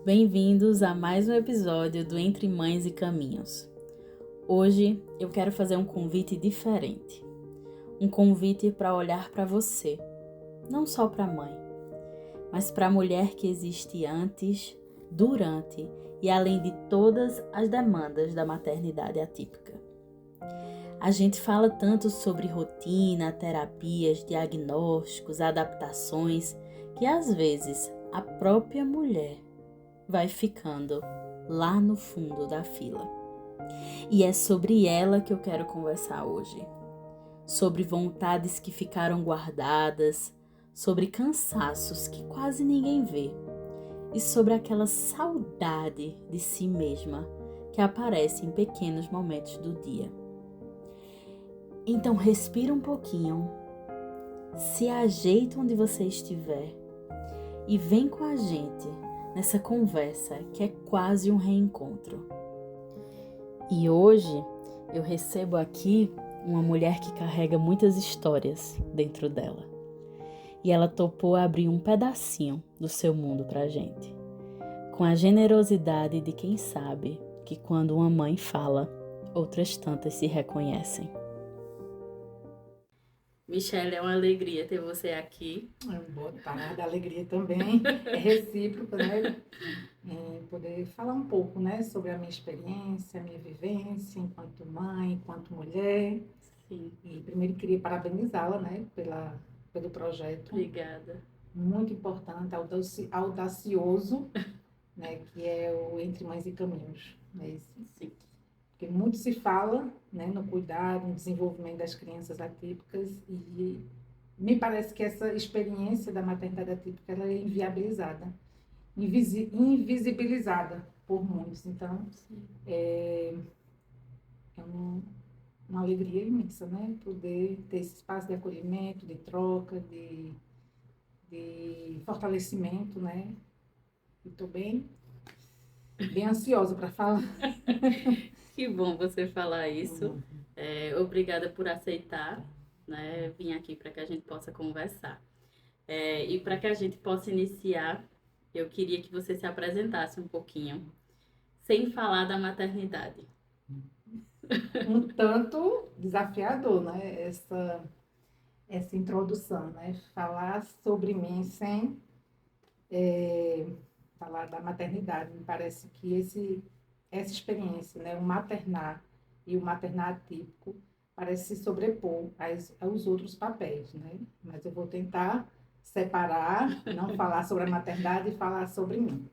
Bem-vindos a mais um episódio do Entre Mães e Caminhos. Hoje eu quero fazer um convite diferente. Um convite para olhar para você, não só para a mãe, mas para a mulher que existe antes, durante e além de todas as demandas da maternidade atípica. A gente fala tanto sobre rotina, terapias, diagnósticos, adaptações, que às vezes a própria mulher vai ficando lá no fundo da fila. E é sobre ela que eu quero conversar hoje. Sobre vontades que ficaram guardadas, sobre cansaços que quase ninguém vê e sobre aquela saudade de si mesma que aparece em pequenos momentos do dia. Então respira um pouquinho, se ajeita onde você estiver e vem com a gente nessa conversa que é quase um reencontro. E hoje eu recebo aqui uma mulher que carrega muitas histórias dentro dela. E ela topou abrir um pedacinho do seu mundo pra gente, com a generosidade de quem sabe que quando uma mãe fala, outras tantas se reconhecem. Michelle, é uma alegria ter você aqui. Boa tarde, a alegria também é recíproca, né? Em poder falar um pouco, né, sobre a minha experiência, a minha vivência enquanto mãe, enquanto mulher. Sim. E primeiro queria parabenizá-la, né, pelo projeto. Obrigada. Muito importante, audacioso, né, que é o Entre Mães e Caminhos. Né? Sim. Porque muito se fala, né, no cuidado, no desenvolvimento das crianças atípicas e me parece que essa experiência da maternidade atípica ela é inviabilizada, invisibilizada por muitos. Então, é uma alegria imensa, né? Poder ter esse espaço de acolhimento, de troca, de fortalecimento, né? E estou bem ansiosa para falar. Que bom você falar isso. Obrigada por aceitar, né, vir aqui para que a gente possa conversar. E para que a gente possa iniciar, eu queria que você se apresentasse um pouquinho, sem falar da maternidade. Um tanto desafiador, né? Essa introdução, né? Falar sobre mim sem falar da maternidade. Me parece que essa experiência, né? O maternar e o maternar atípico parece se sobrepor aos outros papéis, né? Mas eu vou tentar separar, não falar sobre a maternidade e falar sobre mim.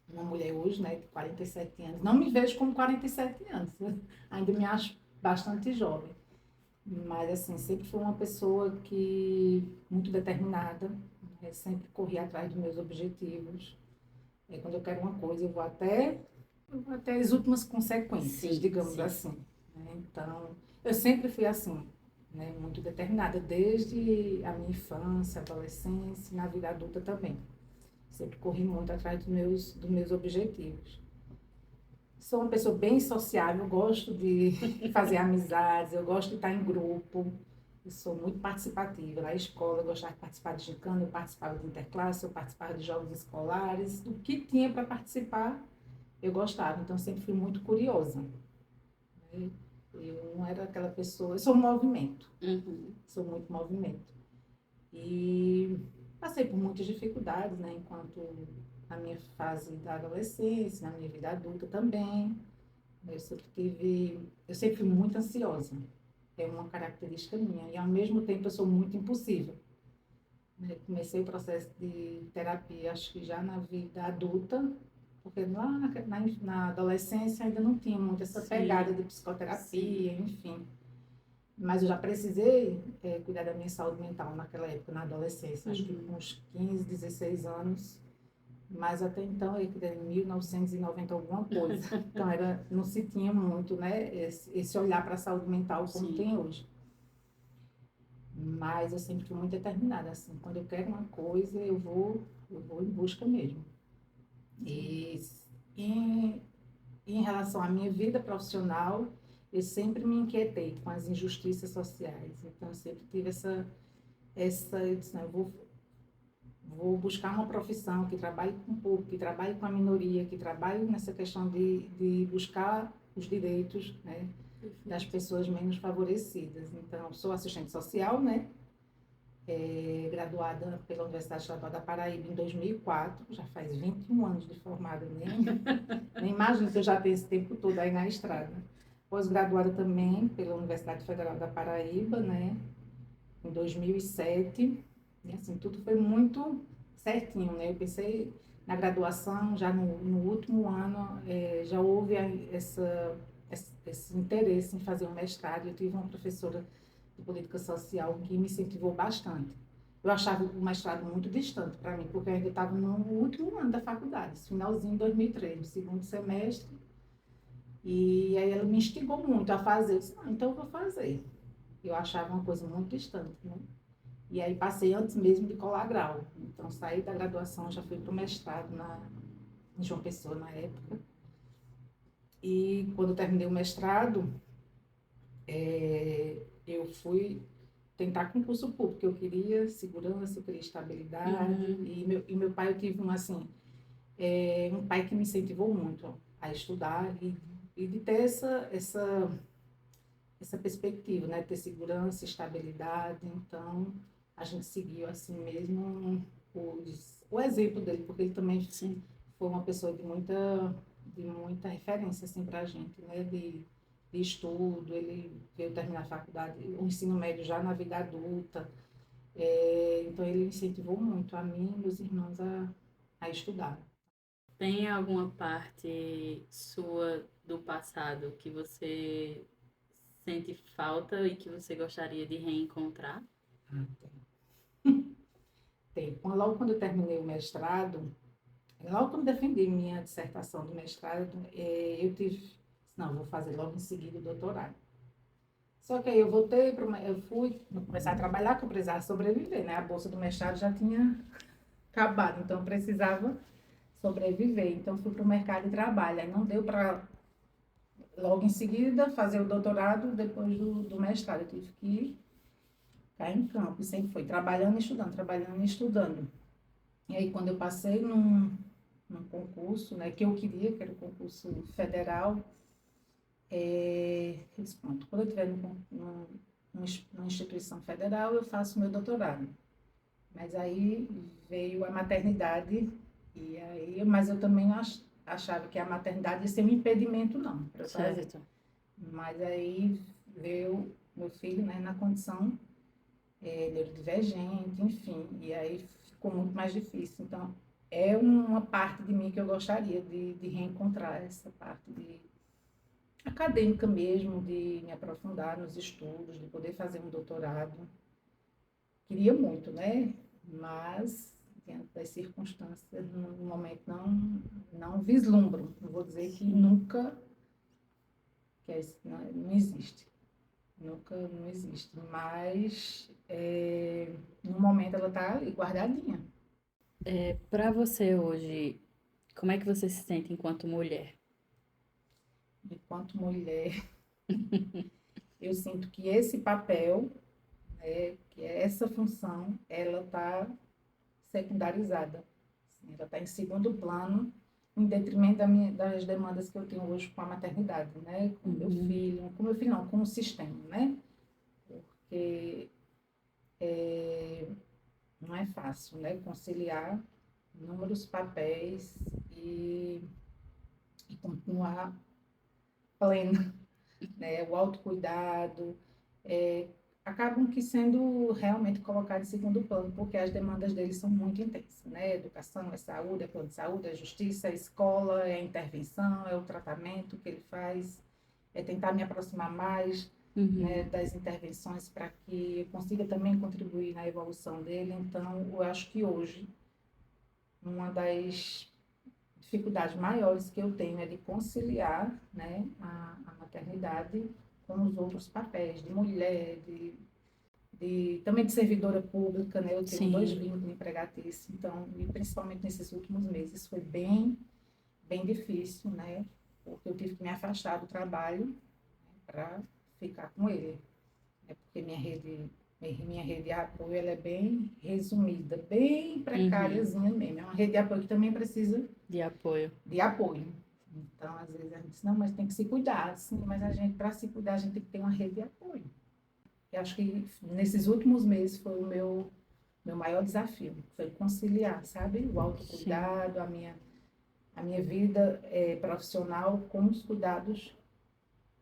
Uma mulher hoje, né, de 47 anos. Não me vejo como 47 anos, né? Ainda me acho bastante jovem. Mas, assim, sempre fui uma pessoa que muito determinada, né? Sempre corri atrás dos meus objetivos. Quando eu quero uma coisa, eu vou até as últimas consequências, Sim, digamos sim. assim. Né? Então, eu sempre fui assim, né? Muito determinada, desde a minha infância, adolescência e na vida adulta também. Sempre corri muito atrás dos meus objetivos. Sou uma pessoa bem sociável, eu gosto de fazer amizades, eu gosto de estar em grupo. Eu sou muito participativa. Na escola eu gostava de participar de gincana, eu participava de interclasse, eu participava de jogos escolares. O que tinha para participar, eu gostava. Então, sempre fui muito curiosa. Né? Eu não era aquela pessoa... Eu sou movimento. Uhum. Sou muito movimento. E passei por muitas dificuldades, né? Enquanto na minha fase da adolescência, na minha vida adulta também. Eu sempre fui muito ansiosa. É uma característica minha. E ao mesmo tempo eu sou muito impulsiva. Comecei o processo de terapia, acho que já na vida adulta, porque lá na adolescência ainda não tinha muito essa pegada de psicoterapia, enfim. Mas eu já precisei cuidar da minha saúde mental naquela época, na adolescência, acho que com uns 15, 16 anos. Mas até então, em 1990 alguma coisa. Então, não se tinha muito, né, esse olhar para a saúde mental como tem hoje. Mas eu sempre fui muito determinada, assim, quando eu quero uma coisa, eu vou em busca mesmo. E em relação à minha vida profissional, eu sempre me inquietei com as injustiças sociais. Então, eu sempre tive eu disse, não, eu vou buscar uma profissão que trabalhe com o público, que trabalhe com a minoria, que trabalhe nessa questão de buscar os direitos, né, das pessoas menos favorecidas. Então, sou assistente social, né, graduada pela Universidade Estadual da Paraíba em 2004, já faz 21 anos de formada, nem imagino que eu já tenho esse tempo todo aí na estrada. Pós-graduada também pela Universidade Federal da Paraíba, né, em 2007, e assim, tudo foi muito certinho, né? Eu pensei na graduação, já no último ano, já houve esse interesse em fazer um mestrado. Eu tive uma professora de política social que me incentivou bastante. Eu achava o mestrado muito distante para mim, porque eu ainda estava no último ano da faculdade, finalzinho de 2013, no segundo semestre, e aí ela me instigou muito a fazer. Eu disse, não, então eu vou fazer. Eu achava uma coisa muito distante, né? E aí passei antes mesmo de colar grau. Então saí da graduação, já fui para o mestrado em João Pessoa na época. E quando eu terminei o mestrado, eu fui tentar concurso público. Eu queria segurança, eu queria estabilidade. E meu pai, eu tive um pai que me incentivou muito a estudar e de ter essa perspectiva, né? Ter segurança, estabilidade. Então, a gente seguiu assim mesmo o exemplo dele, porque ele também Sim. foi uma pessoa de muita referência assim, para a gente, né? De estudo. Ele veio terminar a faculdade, o ensino médio já na vida adulta. Então, ele incentivou muito a mim e meus irmãos a estudar. Tem alguma parte sua do passado que você sente falta e que você gostaria de reencontrar? Tem. Logo quando eu terminei o mestrado, logo quando defendi minha dissertação do mestrado, eu tive, não, vou fazer logo em seguida o doutorado. Só que aí eu fui começar a trabalhar, que eu precisava sobreviver, né? A bolsa do mestrado já tinha acabado, então eu precisava sobreviver. Então fui para o mercado de trabalho. Aí não deu para logo em seguida fazer o doutorado depois do mestrado. Eu tive que ficar em campo, e sempre foi trabalhando e estudando, trabalhando e estudando. E aí quando eu passei num concurso, né, que eu queria, que era o concurso federal, eu disse, pronto, quando eu estiver numa instituição federal, eu faço meu doutorado. Mas aí veio a maternidade, mas eu também achava que a maternidade ia ser um impedimento, não, para eu fazer. Certo. Mas aí veio meu filho, né, na condição neurodivergente, enfim, e aí ficou muito mais difícil. Então, é uma parte de mim que eu gostaria de reencontrar, essa parte acadêmica mesmo, de me aprofundar nos estudos, de poder fazer um doutorado. Queria muito, né? Mas, diante das circunstâncias, no momento não vislumbro. Não vou dizer que nunca, não existe. Nunca não existe. Mas, no momento, ela está ali, guardadinha. Para você hoje, como é que você se sente enquanto mulher? Enquanto mulher, eu sinto que esse papel, né, que é essa função, ela está secundarizada. Assim, ela está em segundo plano, em detrimento das demandas que eu tenho hoje com a maternidade, né? Com meu filho não, com o sistema, né? Porque não é fácil, né? Conciliar inúmeros papéis e continuar plena, né? O autocuidado, acabam que sendo realmente colocados em segundo plano, porque as demandas deles são muito intensas, né? Educação, é saúde, é plano de saúde, é justiça, é escola, é intervenção, é o tratamento que ele faz, é tentar me aproximar mais, né, das intervenções para que eu consiga também contribuir na evolução dele. Então, eu acho que hoje, uma das dificuldades maiores que eu tenho é de conciliar, né, a maternidade com os outros papéis de mulher, também de servidora pública, né? Eu tenho dois Sim. vínculos empregatícios, então, e principalmente nesses últimos meses, foi bem, bem difícil, né? Porque eu tive que me afastar do trabalho para ficar com ele, né? Porque minha rede Minha rede de apoio ela é bem resumida, bem Uhum. precáriazinha mesmo. É uma rede de apoio que também precisa De apoio. de apoio. Então, às vezes a gente diz, não, mas tem que se cuidar. Sim, mas a gente, para se cuidar, a gente tem que ter uma rede de apoio. Eu acho que nesses últimos meses foi o meu maior desafio, foi conciliar, sabe? O Sim. autocuidado, a minha vida profissional com os cuidados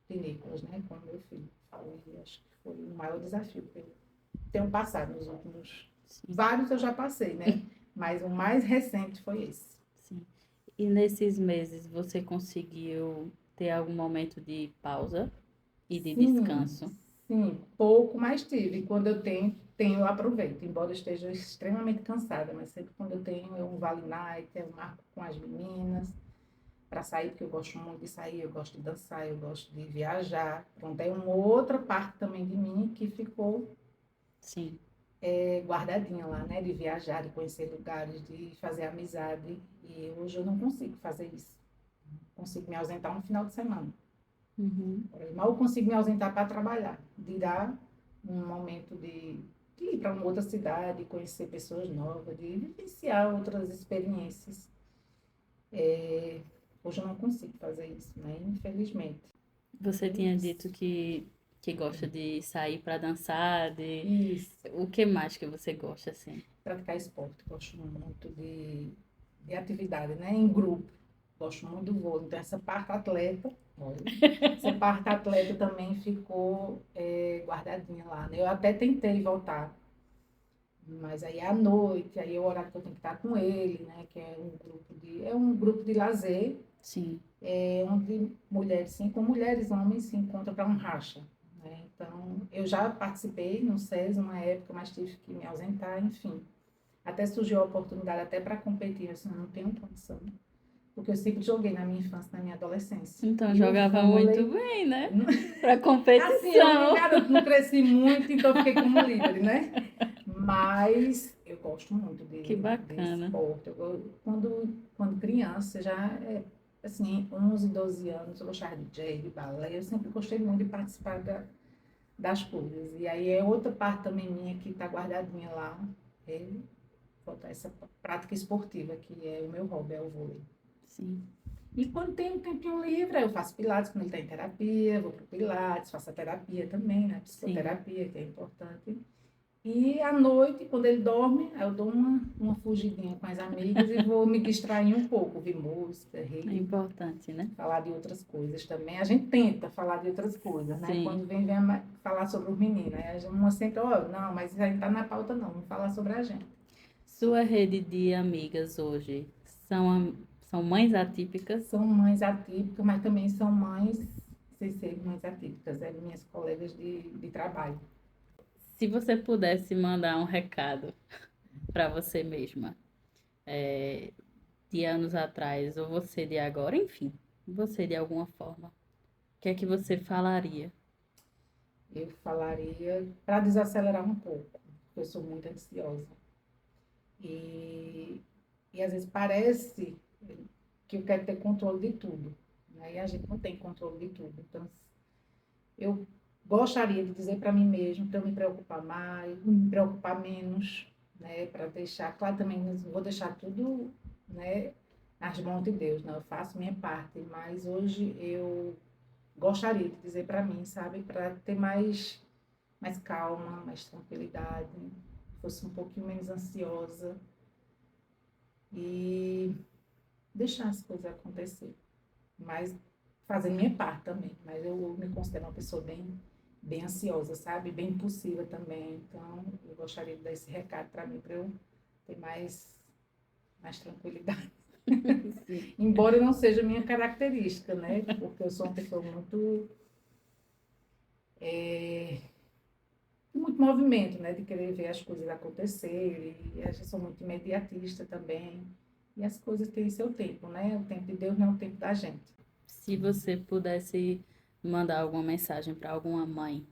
de Nicolas, né? Com o meu filho. Foi, acho que foi o maior desafio que eu tenho passado nos últimos... Sim. Vários eu já passei, né? Mas o mais recente foi esse. Sim. E nesses meses você conseguiu ter algum momento de pausa e de Sim, descanso? sim, pouco, mas tive. Quando eu eu aproveito, embora eu esteja extremamente cansada, mas sempre quando eu tenho, eu um Vale Night, eu marco com as meninas para sair, porque eu gosto muito de sair, eu gosto de dançar, eu gosto de viajar. Então tem uma outra parte também de mim que ficou Sim. guardadinha lá, né? De viajar, de conhecer lugares, de fazer amizade. E hoje eu não consigo fazer isso. Consigo me ausentar um final de semana. Uhum. Mal consigo me ausentar para trabalhar. Dirá um momento de ir para uma outra cidade, conhecer pessoas novas, de vivenciar outras experiências. Hoje eu não consigo fazer isso, né? Infelizmente. Você tinha dito Infelizmente. que gosta de sair para dançar, de... Isso. O que mais que você gosta, assim? Praticar esporte. Gosto muito de atividade, né? Em grupo. Gosto muito do vôlei. Então, essa parte atleta, olha, essa parte atleta também ficou guardadinha lá, né? Eu até tentei voltar. Mas aí à noite, aí é o horário que eu tenho que estar com ele, né? Que é um grupo de lazer, Sim. onde mulheres, sim, com mulheres, homens se encontram para um racha. Né? Então, eu já participei no SES uma época, mas tive que me ausentar, enfim. Até surgiu a oportunidade até para competir, eu disse, não tenho condição. Porque eu sempre joguei na minha infância, na minha adolescência. Então E o jogava muito vôlei, bem, né? Para assim, eu não me competição. garanto, não cresci muito, então eu fiquei como líder, né? Mas eu gosto muito Que de bacana. esporte. Quando criança, já assim, 11, 12 anos, eu gostava de jazz, de balé. Eu sempre gostei muito de participar das coisas. E aí é outra parte também minha que está guardadinha lá. É botar essa prática esportiva, que é o meu hobby, é o vôlei. Sim. E quando tem um tempinho livre, eu faço pilates, quando ele está em terapia, vou para o pilates, faço a terapia também, né? Sim. Psicoterapia, que é importante. E à noite, quando ele dorme, aí eu dou uma fugidinha com as amigas e vou me distrair um pouco, ouvir música, É rir, importante, né? falar de outras coisas também. A gente tenta falar de outras coisas, né? Sim. Quando vem falar sobre os meninos, aí a gente, uma sempre, ó, não, mas isso aí não tá na pauta não, vamos falar sobre a gente. Sua rede de amigas hoje são mães atípicas? São mães atípicas, mas também são mães, sem ser mães atípicas, minhas colegas de trabalho. Se você pudesse mandar um recado para você mesma, de anos atrás, ou você de agora, enfim, você de alguma forma, o que é que você falaria? Eu falaria para desacelerar um pouco, porque eu sou muito ansiosa. E, e às vezes parece que eu quero ter controle de tudo, né? E a gente não tem controle de tudo. Então, eu gostaria de dizer para mim mesmo para eu me preocupar mais, me preocupar menos, né? Para deixar, claro, também não vou deixar tudo, né, nas mãos de Deus, né? Eu faço minha parte, mas hoje eu gostaria de dizer para mim, sabe, para ter mais calma, mais tranquilidade, fosse um pouquinho menos ansiosa e deixar as coisas acontecer. Mas fazer minha parte também. Mas eu me considero uma pessoa bem ansiosa, sabe? Bem impulsiva também. Então, eu gostaria de dar esse recado para mim, para eu ter mais tranquilidade. Sim. Embora não seja minha característica, né? Porque eu sou uma pessoa muito movimento, né? De querer ver as coisas acontecerem. E eu sou muito imediatista também. E as coisas têm seu tempo, né? O tempo de Deus não é o tempo da gente. Se você pudesse mandar alguma mensagem para alguma mãe,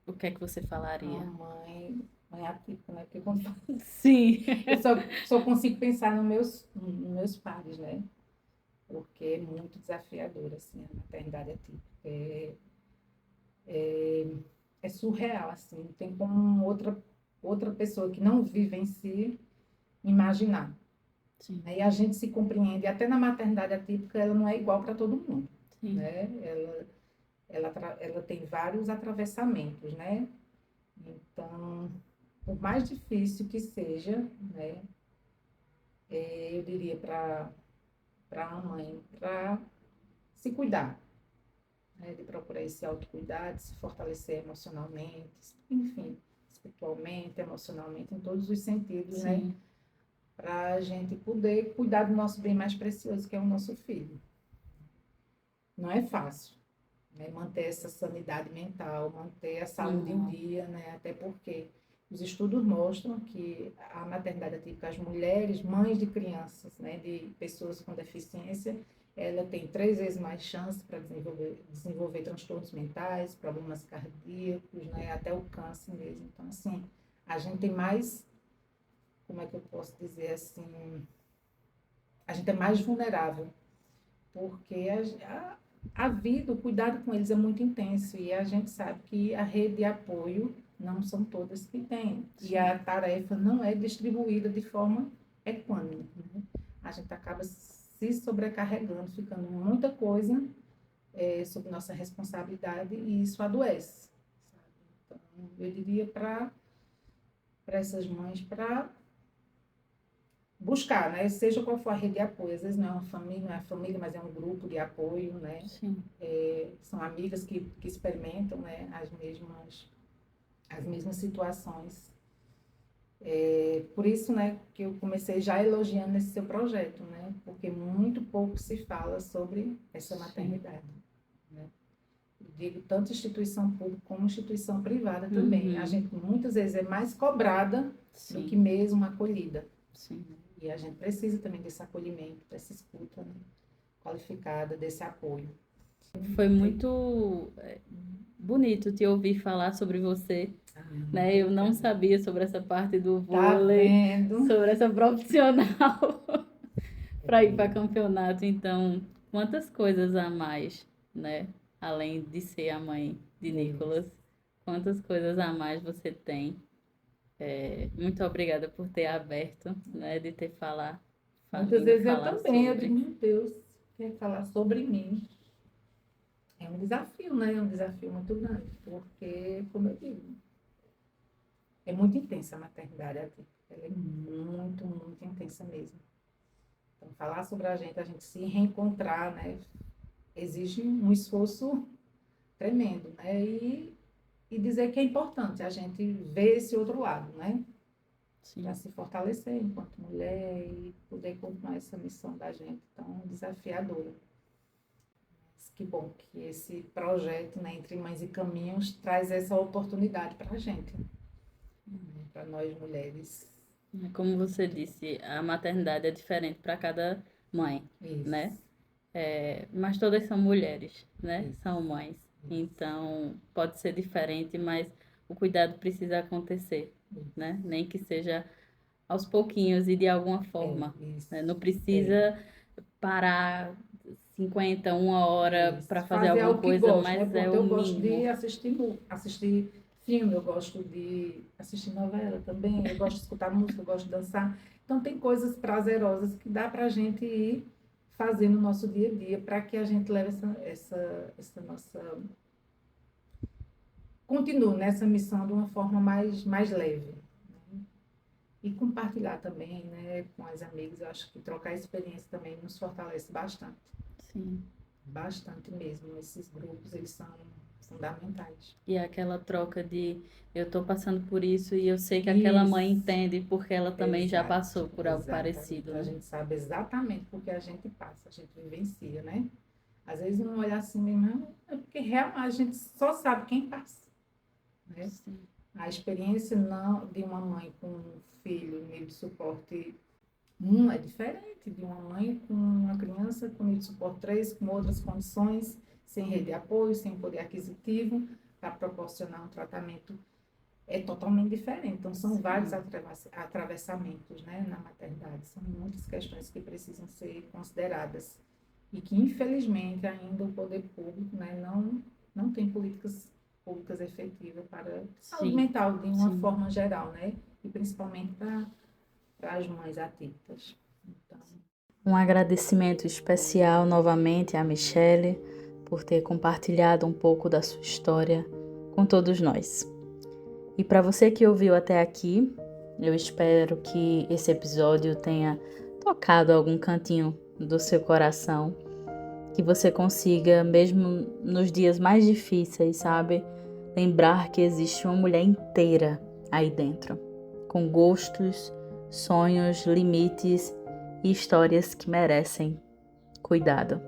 o que é que você A falaria? mãe atípica, né? Porque quando Sim. eu só consigo pensar nos meus pares, né? Porque é muito desafiador, assim, a maternidade atípica. é surreal, assim, não tem como outra pessoa que não vive em si imaginar. Sim, Né? E a gente se compreende, até na maternidade atípica, ela não é igual para todo mundo, sim, né? Ela tem vários atravessamentos, né? Então, por mais difícil que seja, né? Eu diria para a mãe, para se cuidar, né? De procurar esse autocuidado, se fortalecer emocionalmente, enfim, espiritualmente, emocionalmente, em todos os sentidos, né? sim, Para a gente poder cuidar do nosso bem mais precioso, que é o nosso filho. Não é fácil, né? Manter essa sanidade mental, manter a saúde em não, dia, né? Até porque os estudos mostram que a maternidade atípica, as mulheres, mães de crianças, né, de pessoas com deficiência, ela tem 3 vezes mais chance para desenvolver transtornos mentais, problemas cardíacos, né, até o câncer mesmo. Então, assim, a gente tem mais, como é que eu posso dizer assim, a gente é mais vulnerável, porque a vida, o cuidado com eles é muito intenso e a gente sabe que a rede de apoio não são todas que têm. E sim. a tarefa não é distribuída de forma equânime. Né? A gente acaba se sobrecarregando, ficando muita coisa sob nossa responsabilidade e isso adoece. Sabe? Então, eu diria para essas mães, para buscar, né? Seja qual for a rede de apoio. Às vezes não é família, mas é um grupo de apoio, né? Sim. São amigas que experimentam, né, as mesmas situações. Por isso, né, que eu comecei já elogiando esse seu projeto, né? Porque muito pouco se fala sobre essa Sim. maternidade, né? Eu digo tanto instituição pública como instituição privada também. A Uhum. gente muitas vezes é mais cobrada do que Sim, mesmo acolhida. sim. E a gente precisa também desse acolhimento, dessa escuta, né, qualificada, desse apoio. Foi muito bonito te ouvir falar sobre você, Muito né? Eu não obrigada. sabia sobre essa parte do Tá vôlei, vendo? sobre essa profissional para ir para campeonato. Então, quantas coisas a mais, né? Além de ser a mãe de Nicolas, quantas coisas a mais você tem. Muito obrigada por ter aberto, né? De ter Muitas vindo vezes eu falar também, eu digo, sobre. meu Deus, quer falar sobre mim. É um desafio, né? É um desafio muito grande, porque, como eu digo, é muito intensa a maternidade aqui. Ela é muito, muito intensa mesmo. Então, falar sobre a gente se reencontrar, né? Exige um esforço tremendo, né? E dizer que é importante a gente ver esse outro lado, né? Para Sim. se fortalecer enquanto mulher e poder continuar essa missão da gente tão desafiadora. Mas que bom que esse projeto, né, Entre Mães e Caminhos, traz essa oportunidade para a gente, né, para nós mulheres. Como você disse, a maternidade é diferente para cada mãe, né? Isso, Mas todas são mulheres, né? isso, São mães. isso, Então, pode ser diferente, mas o cuidado precisa acontecer, isso. né? Nem que seja aos pouquinhos e de alguma É, forma, né? isso. Não É, precisa parar 50, 1 hora para isso. fazer Fazer alguma algo que coisa, goste, né? mas é Pronto, o eu gosto de mínimo. assistir filme, eu gosto de assistir novela também, eu gosto de escutar música, eu gosto de dançar. Então, tem coisas prazerosas que dá para a gente ir fazer no nosso dia a dia para que a gente leve essa nossa. Continue nessa missão de uma forma mais leve. Né? E compartilhar também, né, com as amigas. Eu acho que trocar experiência também nos fortalece bastante. Sim. Bastante mesmo. Esses grupos, eles são fundamentais. E é aquela troca de eu tô passando por isso e eu sei que aquela mãe Isso, entende porque ela também já exato, passou por algo exatamente. parecido, A né? gente sabe exatamente porque a gente passa, a gente vivencia, né? Às vezes um olhar assim mesmo, é porque realmente a gente só sabe quem passa, né? Sim. A experiência não de uma mãe com um filho em nível de suporte é diferente de uma mãe com uma criança com nível de suporte 3, com outras condições, sem rede de apoio, sem poder aquisitivo, para proporcionar um tratamento é totalmente diferente. Então, são vários Sim. atravessamentos, né, na maternidade. São muitas questões que precisam ser consideradas e que, infelizmente, ainda o poder público, né, não tem políticas públicas efetivas para a Sim, saúde mental de uma sim. forma geral, né? E principalmente para as mães atípicas. Então, Um agradecimento especial novamente à Michele por ter compartilhado um pouco da sua história com todos nós. E para você que ouviu até aqui, eu espero que esse episódio tenha tocado algum cantinho do seu coração, que você consiga, mesmo nos dias mais difíceis, sabe, lembrar que existe uma mulher inteira aí dentro, com gostos, sonhos, limites e histórias que merecem cuidado.